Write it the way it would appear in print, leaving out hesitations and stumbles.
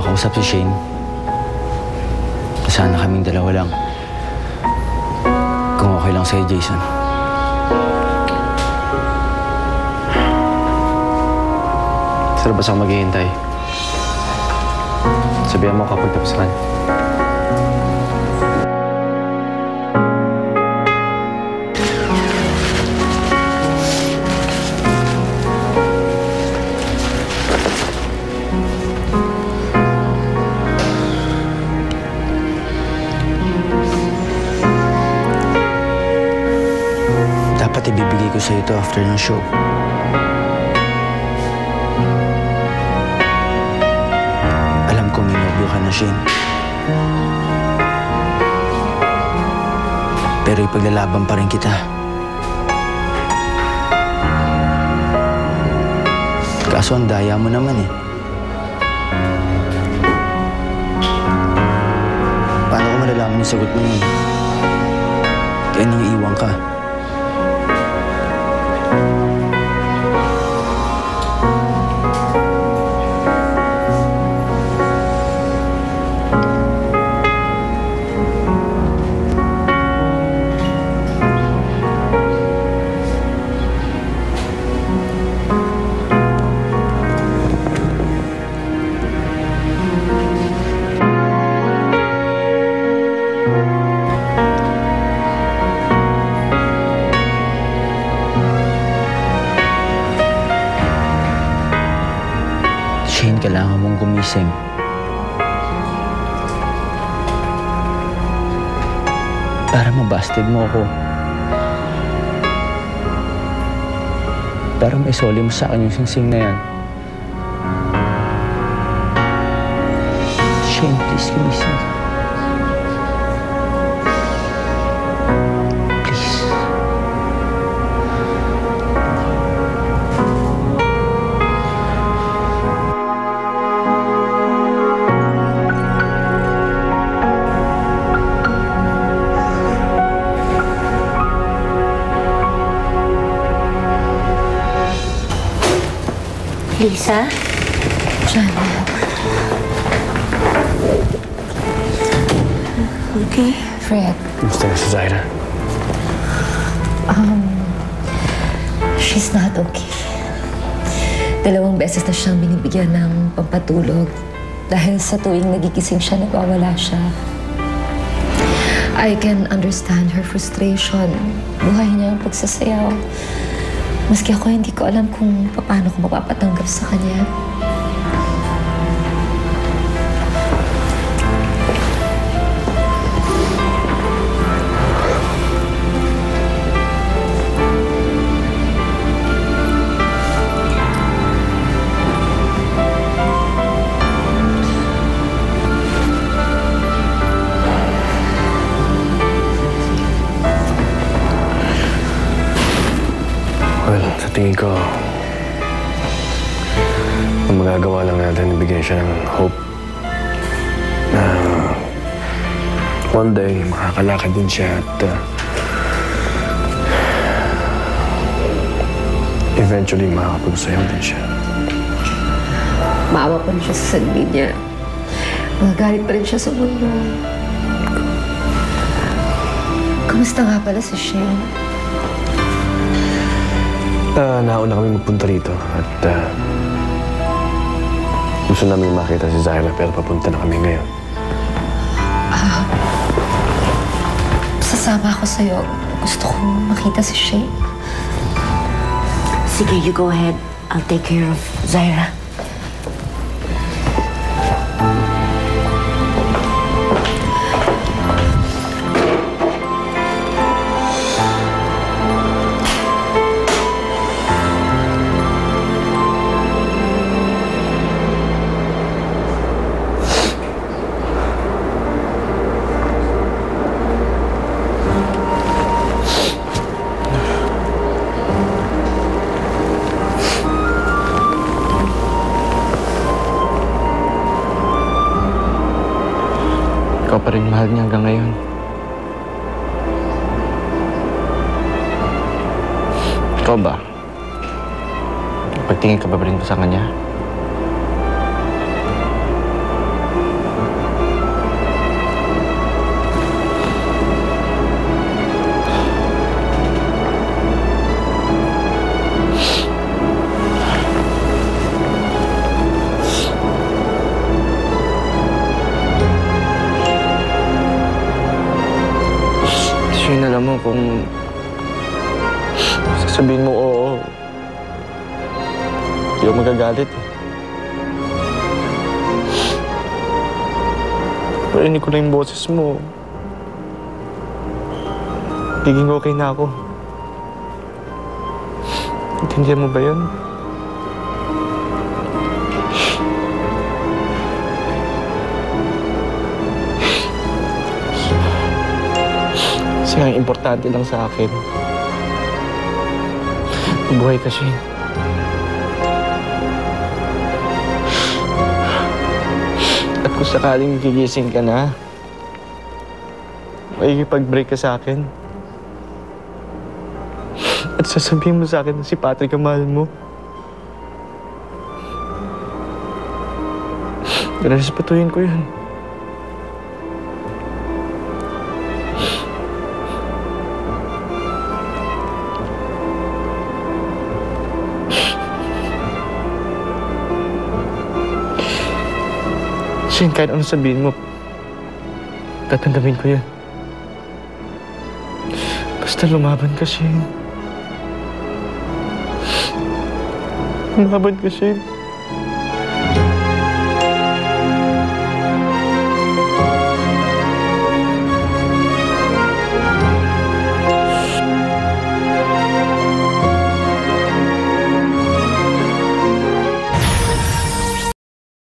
makausap si Shane. Sana kaming dalawa lang. Kung okay lang sa'yo, Jason. Sa labas ako maghihintay. Sabihan mo kapag tapos ka. Dapat ibibigay ko sa'yo ito after ng show. Alam ko may nobyo ka na, Shane. Pero ipaglalaban pa rin kita. Kaso ang daya mo naman eh. Paano ko malalaman yung sagot mo yun? Kaya nang iwan ka. Shane, kailangan mong gumising. Para mabasted mo ako. Para maisoli mo sa akin yung singsing na yan. Shane, please gumising ka. Lisa? Jana. Okay? Fred. Gusto si Zaira? She's not okay. 2 beses na siyang binibigyan ng pampatulog dahil sa tuwing nagigising siya, nagwawala siya. I can understand her frustration. Buhay niya ang pagsasayaw. Maski ako, hindi ko alam kung paano ko mapapatanggap sa kanya. Well, sa tingin ko, ang magagawa lang natin, ibigay siya ng hope na one day makakalakad din siya at eventually makakapagsayaw din siya. Maawa pa rin siya sa sarili niya. Magagalit pa rin siya sa mundo. Kamusta nga pala si Shane? Nauna kami magpunta rito at gusto namin makita si Zaira pero papunta na kami ngayon. Sasama ako sa'yo. Gusto kong makita si Shane. Sige, you go ahead. I'll take care of Zaira. Ikaw pa rin mahal niya hanggang ngayon. Ikaw ba? Pagtingin ka ba rin sa kanya? Shane, alam mo kung sasabihin mo oo, hindi ako magagalit eh. Parinig ko na yung boses mo. Giging okay na ako. Intindihan mo ba yun? Kasi ang importante lang sa akin, mabuhay ka, Shane. At kung sakaling gigising ka na, makikipag-break ka sa akin. At sasabihin mo sa akin na si Patrick ang mahal mo. Respetuhin ko yan. Shane, kahit ano sabihin mo, tatanggapin ko yan. Basta lumaban ka, Shane. Lumaban ka, Shane.